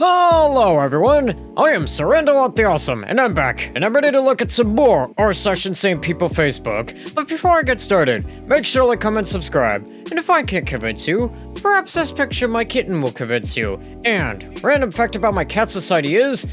Hello everyone, I am Surrendalot the Awesome, and I'm back, and I'm ready to look at some more or such insane people Facebook. But before I get started, make sure to like, comment, subscribe, and if I can't convince you, perhaps this picture of my kitten will convince you. And random fact about my cat society is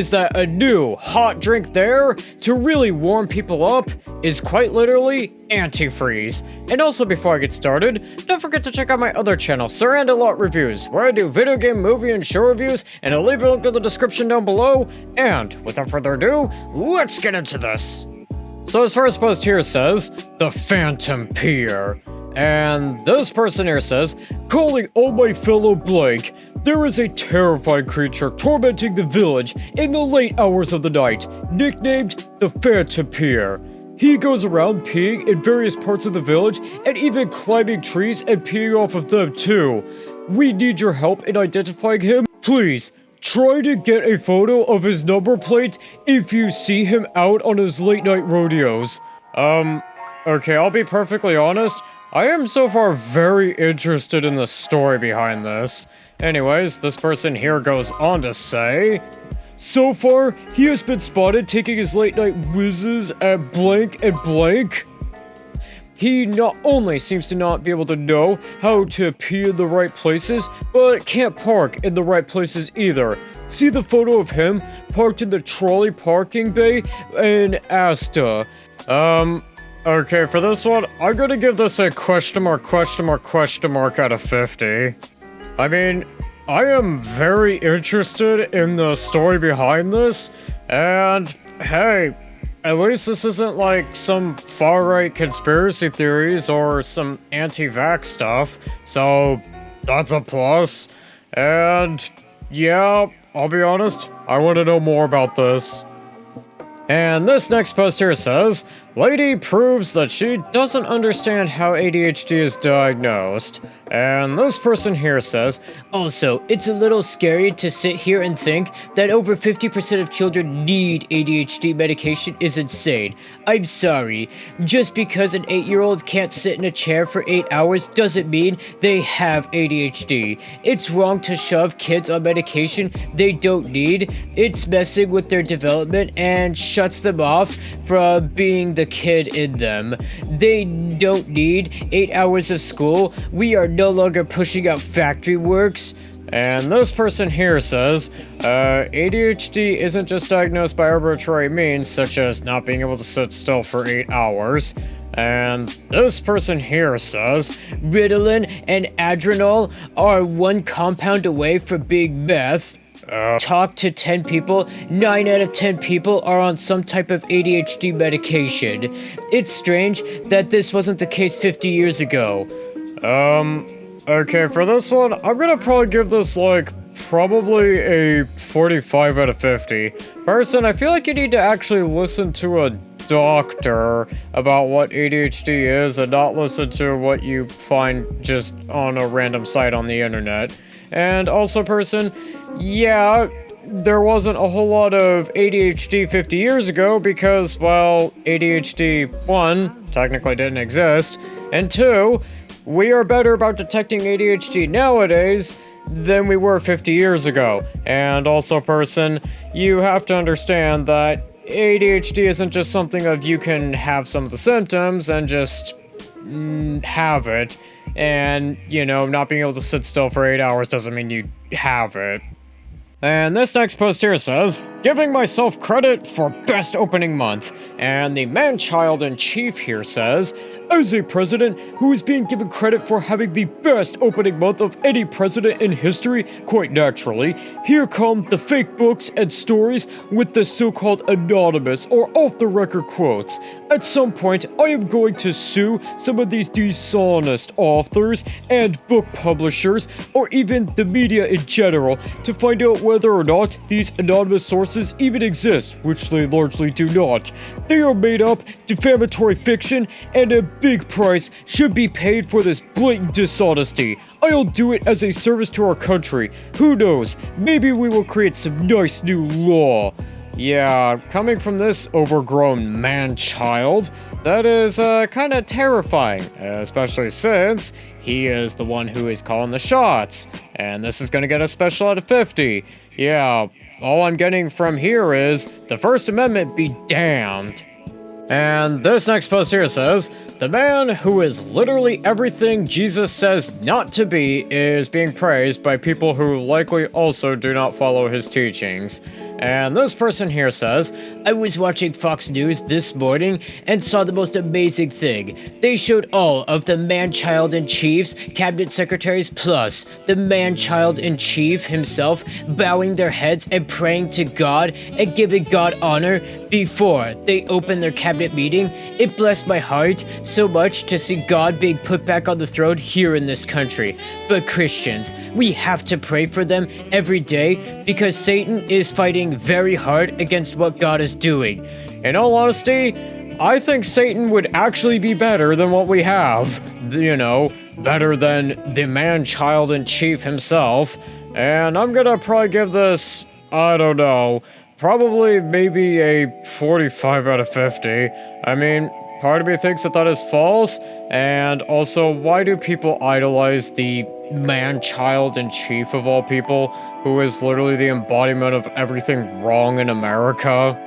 that a new hot drink there to really warm people up is quite literally antifreeze. And also before I get started, don't forget to check out my other channel, Surrendalot Reviews, where I do video game, movie, and show reviews, and I'll leave a link in the description down below. And without further ado, let's get into this. So this first post here says, The Phantom Pier. And this person here says, calling all my fellow Blake, there is a terrifying creature tormenting the village in the late hours of the night, nicknamed the Phantom Pier. He goes around peeing in various parts of the village and even climbing trees and peeing off of them too. We need your help in identifying him. Please, try to get a photo of his number plate if you see him out on his late night rodeos. Okay, I'll be perfectly honest. I am so far very interested in the story behind this. Anyways, this person here goes on to say, so far, he has been spotted taking his late night whizzes at blank and blank. He not only seems to not be able to know how to pee in the right places, but can't park in the right places either. See the photo of him parked in the trolley parking bay in Asta. Okay, for this one, I'm gonna give this a question mark out of 50. I mean, I am very interested in the story behind this, and hey, at least this isn't like some far-right conspiracy theories or some anti-vax stuff, so that's a plus. And yeah, I'll be honest, I want to know more about this. And this next post here says, Lady proves that she doesn't understand how ADHD is diagnosed. And this person here says, also, it's a little scary to sit here and think that over 50% of children need ADHD medication is insane. I'm sorry. Just because an 8-year-old can't sit in a chair for 8 hours doesn't mean they have ADHD. It's wrong to shove kids on medication they don't need. It's messing with their development and shuts them off from being the kid in them. They don't need 8 hours of school. We are no longer pushing out factory works. And this person here says, ADHD isn't just diagnosed by arbitrary means, such as not being able to sit still for 8 hours. And this person here says, Ritalin and Adrenal are one compound away from being meth. Talk to 10 people, 9 out of 10 people are on some type of ADHD medication. It's strange that this wasn't the case 50 years ago. Okay, for this one, I'm gonna probably give this, probably a 45 out of 50. Person, I feel like you need to actually listen to a doctor about what ADHD is and not listen to what you find just on a random site on the internet. And also, person, yeah, there wasn't a whole lot of ADHD 50 years ago because, well, ADHD, 1, technically didn't exist, and 2, we are better about detecting ADHD nowadays than we were 50 years ago. And also, person, you have to understand that ADHD isn't just something of you can have some of the symptoms and just have it. And, not being able to sit still for 8 hours doesn't mean you have it. And this next post here says, giving myself credit for best opening month. And the man-child-in-chief here says, as a president who is being given credit for having the best opening month of any president in history, quite naturally, here come the fake books and stories with the so-called anonymous or off-the-record quotes. At some point, I am going to sue some of these dishonest authors and book publishers, or even the media in general, to find out whether or not these anonymous sources even exist, which they largely do not. They are made up, defamatory fiction, and a big price should be paid for this blatant dishonesty. I'll do it as a service to our country. Who knows, maybe we will create some nice new law. Yeah, coming from this overgrown man-child, that is kind of terrifying, especially since he is the one who is calling the shots, and this is going to get a special out of 50. Yeah, all I'm getting from here is the First Amendment be damned. And this next post here says, the man who is literally everything Jesus says not to be is being praised by people who likely also do not follow his teachings. And this person here says, I was watching Fox News this morning and saw the most amazing thing. They showed all of the man-child-in-chiefs, cabinet secretaries, plus the man-child-in-chief himself bowing their heads and praying to God and giving God honor before they opened their cabinet meeting. It blessed my heart so much to see God being put back on the throne here in this country. But Christians, we have to pray for them every day because Satan is fighting very hard against what God is doing. In all honesty, I think Satan would actually be better than what we have. You know, better than the man-child-in-chief himself. And I'm gonna probably give this, I don't know, probably maybe a 45 out of 50. I mean, part of me thinks that is false, and also, why do people idolize the man-child-in-chief of all people, who is literally the embodiment of everything wrong in America?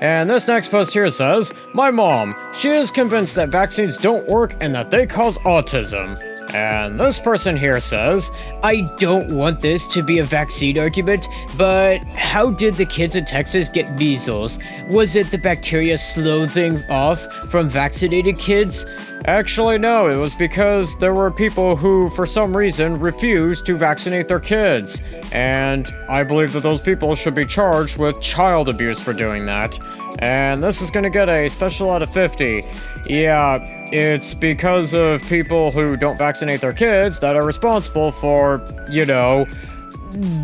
And this next post here says, my mom, she is convinced that vaccines don't work and that they cause autism. And this person here says, I don't want this to be a vaccine argument, but how did the kids in Texas get measles? Was it the bacteria sloughed off from vaccinated kids? Actually, no, it was because there were people who, for some reason, refused to vaccinate their kids. And I believe that those people should be charged with child abuse for doing that. And this is gonna get a special out of 50. Yeah, it's because of people who don't vaccinate their kids that are responsible for, you know,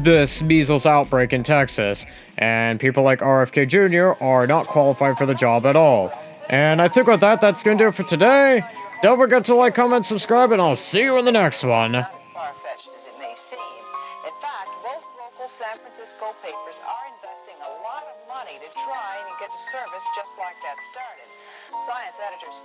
this measles outbreak in Texas. And people like RFK Jr. are not qualified for the job at all. And I think with that, that's going to do it for today. Don't forget to like, comment, subscribe, and I'll see you in the next one. Not as far-fetched as it may seem. In fact, both local San Francisco papers are investing a lot of money to try and get a service just like that started. Science editors